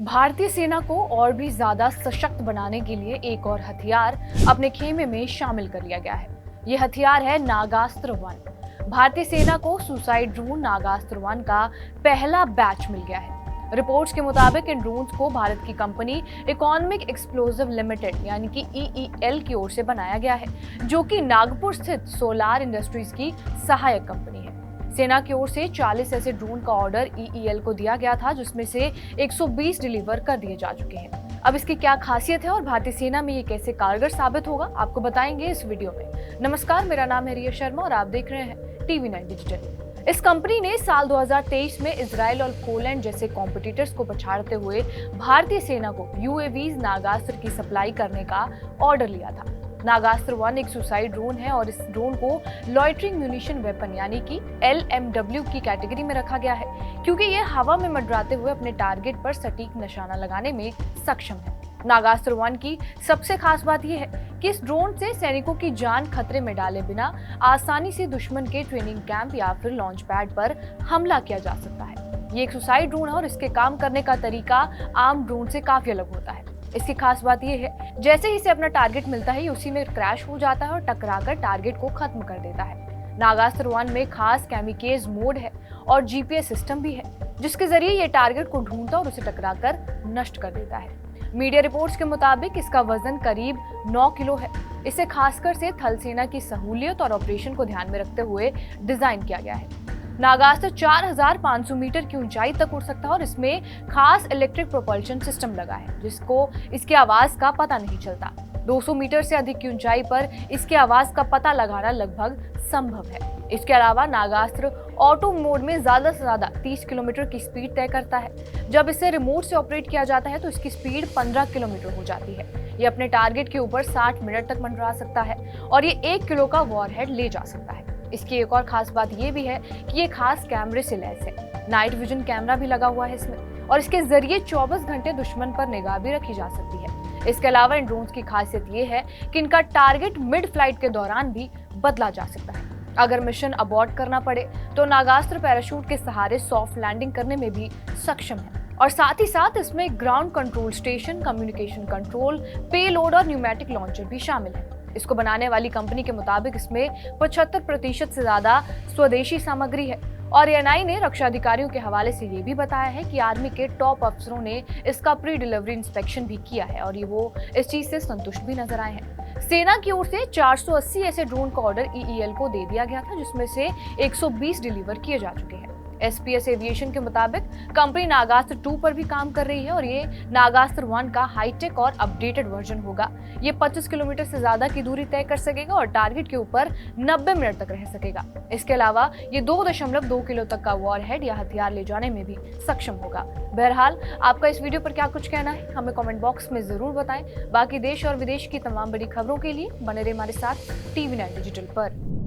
भारतीय सेना को और भी ज्यादा सशक्त बनाने के लिए एक और हथियार अपने खेमे में शामिल कर लिया गया है। ये हथियार है नागास्त्र 1। भारतीय सेना को सुसाइड ड्रोन नागास्त्र 1 का पहला बैच मिल गया है। रिपोर्ट्स के मुताबिक इन ड्रोन्स को भारत की कंपनी इकोनॉमिक एक्सप्लोजिव लिमिटेड यानी कि EEL की ओर से बनाया गया है, जो कि नागपुर स्थित सोलार इंडस्ट्रीज की सहायक कंपनी है। सेना की ओर से 40 ऐसे ड्रोन का ऑर्डर EEL को दिया गया था, जिसमें से 120 डिलीवर कर दिए जा चुके हैं। अब इसकी क्या खासियत है और भारतीय सेना में ये कैसे कारगर साबित होगा, आपको बताएंगे इस वीडियो में। नमस्कार, मेरा नाम है रिया शर्मा और आप देख रहे हैं TV9 डिजिटल। इस कंपनी ने साल 2023 में इजराइल और पोलैंड जैसे कॉम्पिटिटर्स को पछाड़ते हुए भारतीय सेना को UAVs नागास्त्र की सप्लाई करने का ऑर्डर लिया था। नागास्त्र 1 एक सुसाइड ड्रोन है और इस ड्रोन को लॉइटरिंग म्यूनिशन वेपन यानी कि LMW की कैटेगरी में रखा गया है, क्योंकि यह हवा में मंडराते हुए अपने टारगेट पर सटीक निशाना लगाने में सक्षम है। नागास्त्र 1 की सबसे खास बात यह है कि इस ड्रोन से सैनिकों की जान खतरे में डाले बिना आसानी से दुश्मन के ट्रेनिंग कैंप या फिर लॉन्च पैड पर हमला किया जा सकता है। ये एक सुसाइड ड्रोन है और इसके काम करने का तरीका आम ड्रोन से काफी अलग होता है। इसकी खास बात यह है, जैसे ही इसे अपना टारगेट मिलता है, उसी में क्रैश हो जाता है और टकराकर टारगेट को खत्म कर देता है। नागास्त्र 1 में खास कैमिकेज मोड है और GPS सिस्टम भी है, जिसके जरिए ये टारगेट को ढूंढता और उसे टकराकर नष्ट कर देता है। मीडिया रिपोर्ट्स के मुताबिक इसका वजन करीब 9 किलो है। इसे खासकर से थल सेना की सहूलियत और ऑपरेशन को ध्यान में रखते हुए डिजाइन किया गया है। नागास्त्र 4500 मीटर की ऊंचाई तक उड़ सकता है और इसमें खास इलेक्ट्रिक प्रोपल्शन सिस्टम लगा है, जिसको इसकी आवाज का पता नहीं चलता। 200 मीटर से अधिक की ऊंचाई पर इसकी आवाज का पता लगाना लगभग संभव है। इसके अलावा नागास्त्र ऑटो मोड में ज्यादा से ज्यादा 30 किलोमीटर की स्पीड तय करता है। जब इसे रिमोट से ऑपरेट किया जाता है तो इसकी स्पीड 15 किलोमीटर हो जाती है। ये अपने टारगेट के ऊपर 60 मिनट तक मंडरा सकता है और ये 1 किलो का वॉरहेड ले जा सकता है। इसकी एक और खास बात ये भी है कि ये खास कैमरे से लैस है। नाइट विजन कैमरा भी लगा हुआ है इसमें और इसके जरिए 24 घंटे दुश्मन पर निगाह भी रखी जा सकती है। इसके अलावा इन ड्रोन्स की खासियत ये है कि इनका टारगेट मिड फ्लाइट के दौरान भी बदला जा सकता है। अगर मिशन अबॉर्ट करना पड़े तो नागास्त्र पैराशूट के सहारे सॉफ्ट लैंडिंग करने में भी सक्षम है और साथ ही साथ इसमें ground control station, communication control, payload और न्यूमेटिक लॉन्चर भी शामिल है। इसको बनाने वाली कंपनी के मुताबिक इसमें 75% से ज्यादा स्वदेशी सामग्री है और ANI ने रक्षा अधिकारियों के हवाले से ये भी बताया है कि आर्मी के टॉप अफसरों ने इसका प्री डिलीवरी इंस्पेक्शन भी किया है और वो इस चीज से संतुष्ट भी नजर आए हैं। सेना की ओर से 480 ऐसे ड्रोन का ऑर्डर EEL को दे दिया गया था, जिसमें से 120 डिलीवर किए जा चुके हैं। SPS एविएशन के मुताबिक कंपनी नागास्त्र 2 पर भी काम कर रही है और ये नागास्त्र 1 का हाईटेक और अपडेटेड वर्जन होगा। ये 25 किलोमीटर से ज्यादा की दूरी तय कर सकेगा और टारगेट के ऊपर 90 मिनट तक रह सकेगा। इसके अलावा ये 2.2 किलो तक का वॉरहेड या हथियार ले जाने में भी सक्षम होगा। बहरहाल, आपका इस वीडियो पर क्या कुछ कहना है, हमें कमेंट बॉक्स में जरूर बताएं। बाकी देश और विदेश की तमाम बड़ी खबरों के लिए बने रहे हमारे साथ TV9 डिजिटल पर।